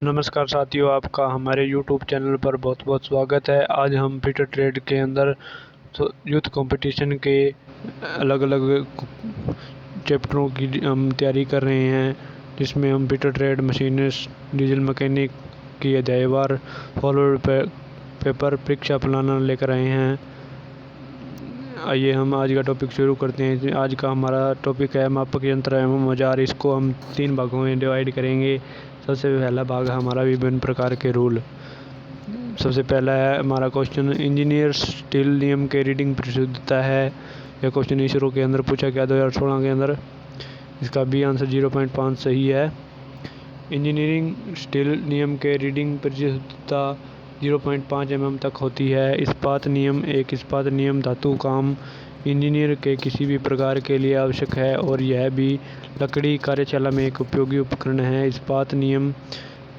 नमस्कार साथियों, आपका हमारे YouTube चैनल पर बहुत बहुत स्वागत है। आज हम फिटर ट्रेड के अंदर यूथ कंपटीशन के अलग अलग चैप्टरों की हम तैयारी कर रहे हैं, जिसमें हम fitter trade, machinist, diesel mechanic की अध्यायवार फॉलोड पेपर परीक्षा फलाना लेकर आए हैं। आइए हम आज का टॉपिक शुरू करते हैं। आज का हमारा टॉपिक है मापक यंत्र एवं औजार। इसको हम 3 भागों में डिवाइड करेंगे। सबसे पहला भाग हमारा विभिन्न प्रकार के रूल। सबसे पहला है हमारा क्वेश्चन, इंजीनियर स्टील नियम के रीडिंग प्रसिद्धता है। यह क्वेश्चन इसरो के अंदर पूछा गया 2016 के अंदर। इसका बी आंसर 0.5 सही है। इंजीनियरिंग स्टील नियम के रीडिंग प्रसिद्धता 0.5 mm तक होती है। इस्पात नियम, एक इस्पात नियम धातु काम इंजीनियर के किसी भी प्रकार के लिए आवश्यक है और यह भी लकड़ी कार्यशाला में एक उपयोगी उपकरण है। इस्पात नियम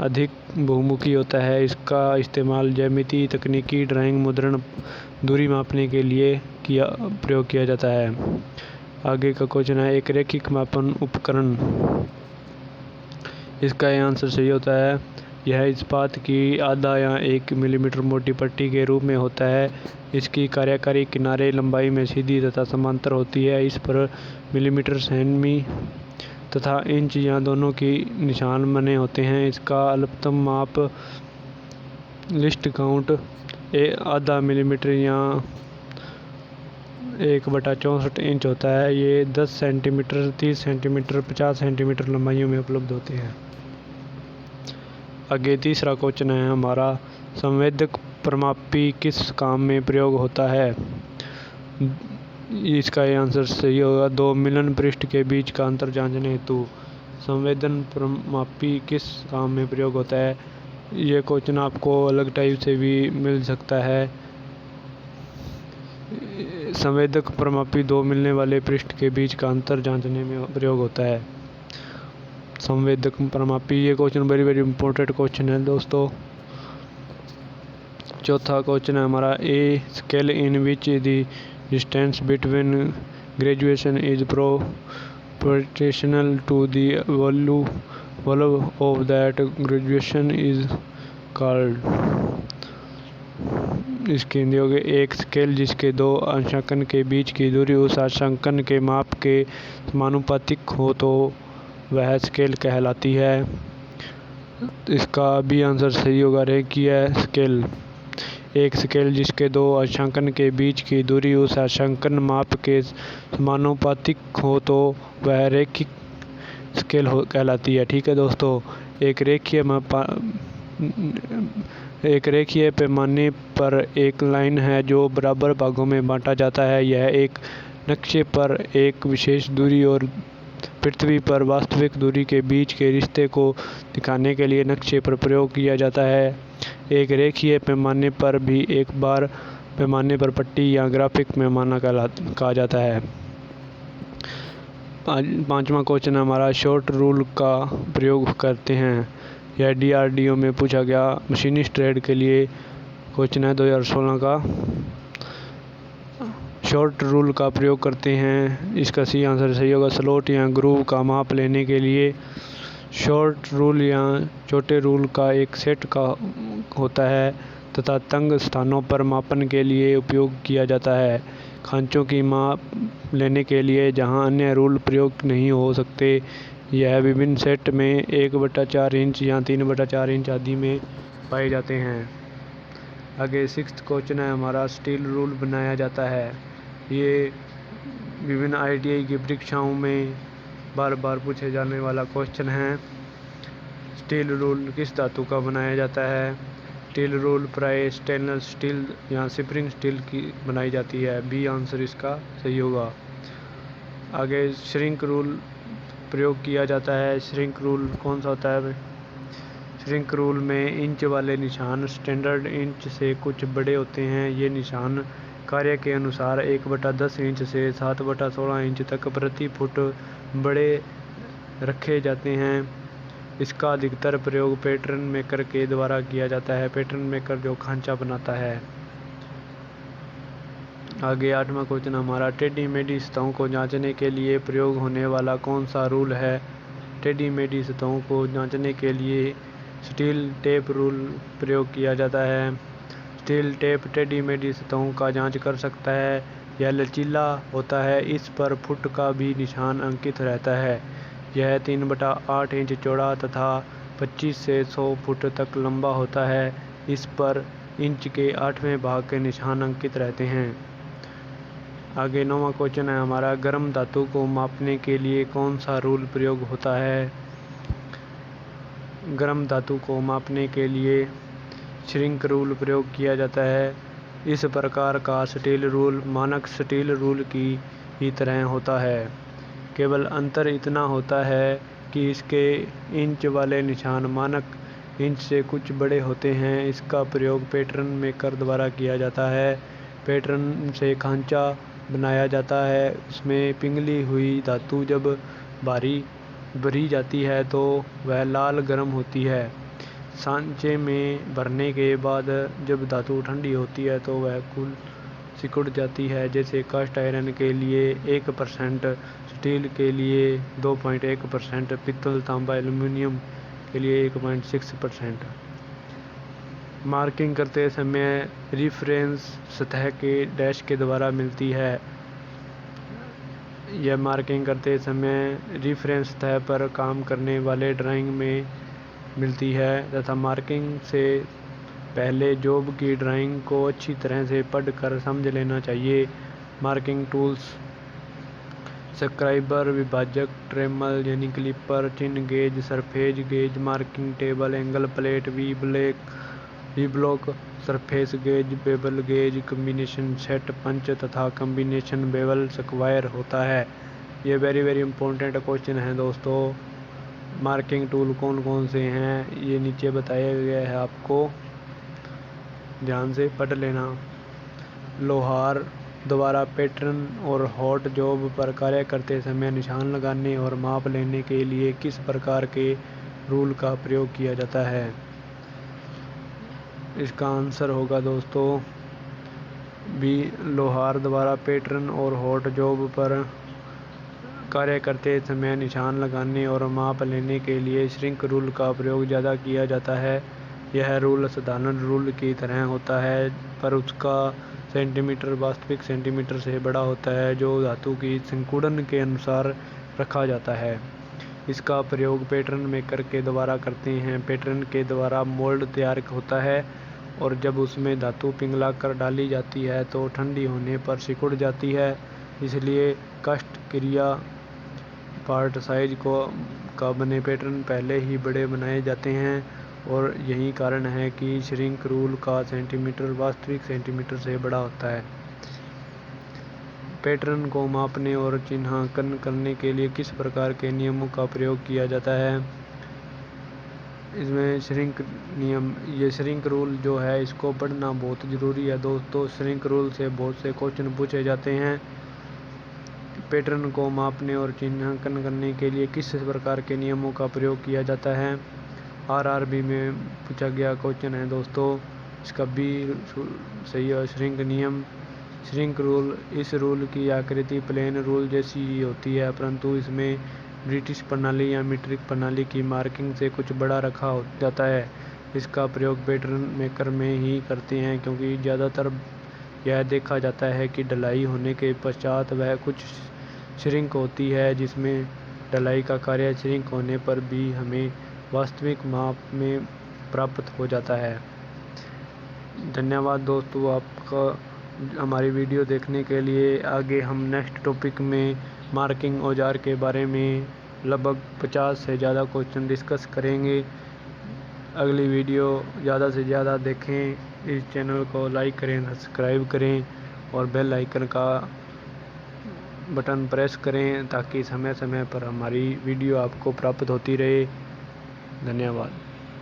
अधिक बहुमुखी होता है। इसका इस्तेमाल ज्यामिति, तकनीकी, ड्राइंग, मुद्रण, दूरी मापने के लिए प्रयोग किया जाता है। आगे का क्वेश्चन है, एक रैखिक मापन उपकरण। इसका यह आंसर सही होता है। यह इस्पात की आधा या 1 मिलीमीटर मोटी पट्टी के रूप में होता है। इसकी कार्यकारी किनारे लंबाई में सीधी तथा समांतर होती है। इस पर मिलीमीटर, सेमी तथा इंच या दोनों की निशान बने होते हैं। इसका अल्पतम माप लिस्ट काउंट आधा मिलीमीटर या 1/64 इंच होता है। ये 10 सेंटीमीटर, 30 सेंटीमीटर, 50 सेंटीमीटर लंबाइयों में उपलब्ध होते हैं। आगे तीसरा क्वेश्चन है हमारा, संवेदक प्रमापी किस काम में प्रयोग होता है। इसका ये आंसर सही होगा। 2 मिलन पृष्ठ के बीच का अंतर जांचने हेतु संवेदन प्रमापी किस काम में प्रयोग होता है। ये क्वेश्चन आपको अलग टाइप से भी मिल सकता है। संवेदक प्रमापी 2 मिलने वाले पृष्ठ के बीच का अंतर जांचने में प्रयोग होता है। संवेदक प्रमापी, ये क्वेश्चन वेरी इंपॉर्टेंट क्वेश्चन है दोस्तों। चौथा क्वेश्चन है हमारा, a scale in which the distance between graduation is proportional to the value of that graduation is called. इसके हिंदी हो गए, एक स्केल जिसके 2 अंशांकन के बीच की दूरी उस अंशांकन के माप के समानुपातिक हो तो वह स्केल कहलाती है। इसका भी आंसर सही होगा, रेखीय स्केल। एक स्केल जिसके 2 अंशांकन के बीच की दूरी उस अंशांकन माप के समानुपातिक हो तो वह रैखिक स्केल कहलाती है। ठीक है दोस्तों, एक रेखीय पैमाने पर एक लाइन है जो बराबर भागों में बांटा जाता है। यह एक नक्शे पर एक विशेष दूरी और पृथ्वी पर वास्तविक दूरी के बीच के रिश्ते को दिखाने के लिए नक्शे पर प्रयोग किया जाता है। एक रेखीय पैमाने पर भी एक बार पैमाने पर पट्टी या ग्राफिक पैमाना कहा जाता है। 5वां क्वेश्चन हमारा, शॉर्ट रूल का प्रयोग करते हैं। यह DRDO में पूछा गया मशीनिस्ट ट्रेड के लिए क्वेश्चन है 2016 का। शॉर्ट रूल का प्रयोग करते हैं, इसका सही आंसर सही होगा। स्लॉट या ग्रूव का माप लेने के लिए शॉर्ट रूल या छोटे रूल का एक सेट का होता है तथा तंग स्थानों पर मापन के लिए उपयोग किया जाता है। खांचों की माप लेने के लिए जहां अन्य रूल प्रयोग नहीं हो सकते, यह विभिन्न सेट में 1/4 इंच या 3/4 इंच आदि में पाए जाते हैं। आगे 6th क्वेश्चन है हमारा, स्टील रूल बनाया जाता है। ये विभिन्न ITI की परीक्षाओं में बार बार पूछे जाने वाला क्वेश्चन है। स्टील रूल किस धातु का बनाया जाता है। स्टील रूल प्राय स्टेनलेस स्टील या स्प्रिंग स्टील की बनाई जाती है। बी आंसर इसका सही होगा। आगे श्रिंक रूल प्रयोग किया जाता है। श्रिंक रूल कौन सा होता है। श्रिंक रूल में इंच वाले निशान स्टैंडर्ड इंच से कुछ बड़े होते हैं। ये निशान कार्य के अनुसार 1/10 इंच से 7/16 इंच तक प्रति फुट बड़े रखे जाते हैं। इसका अधिकतर प्रयोग पैटर्न मेकर के द्वारा किया जाता है। पैटर्न मेकर जो खांचा बनाता है। आगे 8वां क्वेश्चन हमारा, टेढ़ी मेढ़ी सतहों को जांचने के लिए प्रयोग होने वाला कौन सा रूल है। टेढ़ी मेढ़ी सतहों को जांचने के लिए स्टील टेप रूल प्रयोग किया जाता है। स्टील टेप टेढ़ी मेढ़ी सतहों का जांच कर सकता है। यह लचीला होता है, इस पर फुट का भी निशान अंकित रहता है। यह 3/8 इंच चौड़ा तथा 25 से 100 फुट तक लंबा होता है। इस पर इंच के 8वें भाग के निशान अंकित रहते हैं। आगे 9वां क्वेश्चन है हमारा, गर्म धातु को मापने के लिए कौन सा रूल प्रयोग होता है? गर्म धातु को मापने के लिए श्रिंक रूल प्रयोग किया जाता है। इस प्रकार का स्टील रूल मानक स्टील रूल की ही तरह होता है, केवल अंतर इतना होता है कि इसके इंच वाले निशान मानक इंच से कुछ बड़े होते हैं। इसका प्रयोग पैटर्न मेकर द्वारा किया जाता है। पैटर्न से खांचा बनाया जाता है, उसमें पिघली हुई धातु जब भरी जाती है तो वह लाल गर्म होती है। सांचे में भरने के बाद जब धातु ठंडी होती है तो वह सिकुड़ जाती है। जैसे कास्ट आयरन के लिए 1%, स्टील के लिए 2.1%, पित्तल तांबा एल्युमिनियम के लिए 1.6%। मार्किंग करते समय रिफरेंस सतह के डैश के द्वारा मिलती है। यह मार्किंग करते समय रिफरेंस सतह पर काम करने वाले ड्राइंग में मिलती है तथा मार्किंग से पहले जॉब की ड्राइंग को अच्छी तरह से पढ़कर समझ लेना चाहिए। मार्किंग टूल्स स्क्राइबर, विभाजक, ट्रेमल यानी क्लिपर, चिन्ह gauge, surface gauge, marking table, angle plate, V block, surface gauge, bevel gauge, combination set, punch तथा कॉम्बिनेशन बेवल स्क्वायर होता है। ये वेरी इंपॉर्टेंट क्वेश्चन है दोस्तों। मार्किंग टूल कौन कौन से हैं ये नीचे बताया गया है, आपको ध्यान से पढ़ लेना। लोहार द्वारा पैटर्न और हॉट जॉब पर कार्य करते समय निशान लगाने और माप लेने के लिए किस प्रकार के रूल का प्रयोग किया जाता है? इसका आंसर होगा दोस्तों बी, लोहार द्वारा पैटर्न और हॉट जॉब पर कार्य करते समय निशान लगाने और माप लेने के लिए श्रिंक रूल का प्रयोग ज़्यादा किया जाता है। यह रूल साधारण रूल की तरह होता है, पर उसका सेंटीमीटर वास्तविक सेंटीमीटर से बड़ा होता है, जो धातु की सिकुड़न के अनुसार रखा जाता है। इसका प्रयोग पैटर्न मेकर के द्वारा करते हैं। पैटर्न के द्वारा मोल्ड तैयार होता है और जब उसमें धातु पिघला कर डाली जाती है तो ठंडी होने पर सिकुड़ जाती है। इसलिए कास्ट क्रिया पार्ट साइज का बने पैटर्न पहले ही बड़े बनाए जाते हैं और यही कारण है कि श्रिंक रूल का सेंटीमीटर वास्तविक सेंटीमीटर से बड़ा होता है। पैटर्न को मापने और चिन्हांकन करने के लिए किस प्रकार के नियमों का प्रयोग किया जाता है? इसमें श्रिंक नियम, ये श्रिंक रूल जो है इसको पढ़ना बहुत ज़रूरी है दोस्तों। श्रिंक रूल से बहुत से क्वेश्चन पूछे जाते हैं। पैटर्न को मापने और चिन्हांकन करने के लिए किस प्रकार के नियमों का प्रयोग किया जाता है? आरआरबी में पूछा गया क्वेश्चन है दोस्तों, इसका बी सही है। श्रिंक नियम, श्रिंक रूल, इस रूल की आकृति प्लेन रूल जैसी ही होती है, परंतु इसमें ब्रिटिश प्रणाली या मीट्रिक प्रणाली की मार्किंग से कुछ बड़ा रखा जाता है। इसका प्रयोग पैटर्न मेकर में ही करते हैं, क्योंकि ज़्यादातर यह देखा जाता है कि ढलाई होने के पश्चात वह कुछ श्रिंक होती है, जिसमें ढलाई का कार्य श्रिंक होने पर भी हमें वास्तविक माप में प्राप्त हो जाता है। धन्यवाद दोस्तों आपका हमारी वीडियो देखने के लिए। आगे हम नेक्स्ट टॉपिक में मार्किंग औजार के बारे में लगभग 50 से ज़्यादा क्वेश्चन डिस्कस करेंगे। अगली वीडियो ज़्यादा से ज़्यादा देखें। इस चैनल को लाइक करें, सब्सक्राइब करें और बेल आइकन का बटन प्रेस करें ताकि समय समय पर हमारी वीडियो आपको प्राप्त होती रहे। धन्यवाद।